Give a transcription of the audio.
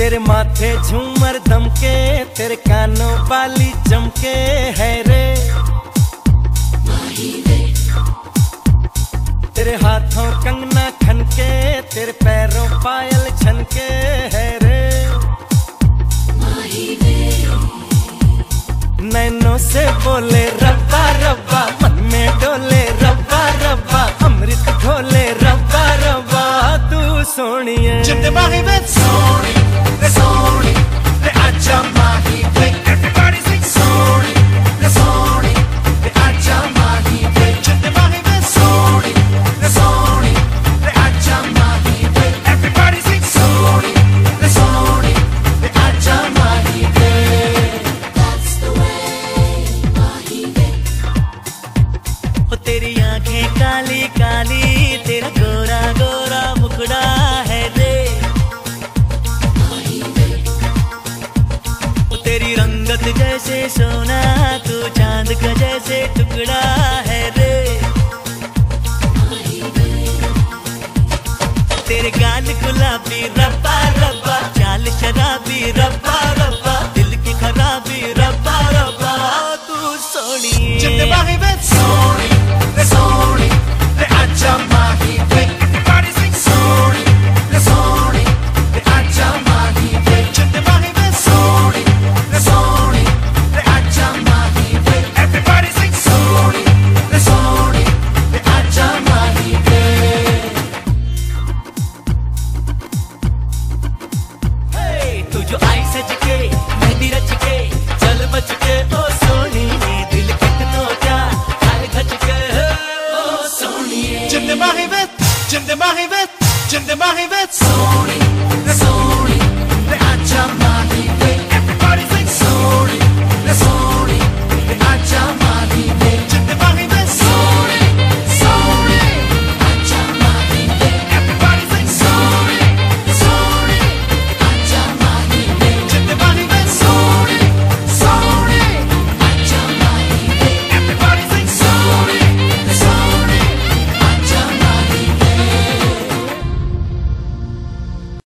तेरे माथे झूमर दमके, तेरे कानों वाली चमके है रे। तेरे हाथों कंगना खनके, तेरे पैरों पायल छनके है रे। नैनों से बोले रब्बा रब्बा, मन में डोले रब्बा रब्बा, अमृत घोले रब्बा रब्बा, तू सोनी है। जिंदे माही वे सोनी, ले सोनी, ले आजा माही वे। Everybody sing सोनी, ले सोनी, ले आजा माही वे। जिंदे माही वे सोनी, ले सोनी, ले आजा माही वे। Everybody sing सोनी, ले सोनी, ले आजा माही वे। That's the way माही वे। ओ तेरी आंखें काली काली, तेरा गोरा गोरा मुखड़ा है रे। तेरी रंगत जैसे सोना, तू चांद का जैसे टुकड़ा है रे। तेरे गाल गुलाबी रब्बा रब्बा, चाल शराबी रब्बा रब्बा, दिल की खराबी रब्बा रब्बा, तू सोनी। जिंदे माही वे सोनी, ले सोनी, ले आजा माही वे। Everybody sing सोनी, ले सोनी, ले आजा माही वे। जिंदे माही वे सोनी, ले सोनी, ले आजा माही वे। Everybody sing सोनी, ले सोनी, ले आजा माही वे। तू जो आई सज के, मेहंदी रच के, चल बच के ओ सोनी, दिल कितनो जा हाल खच के ओ सोनी। जिंदे माही वे, जिंदे माही वे, जिंदे माही वे सोनी, ले सोनी।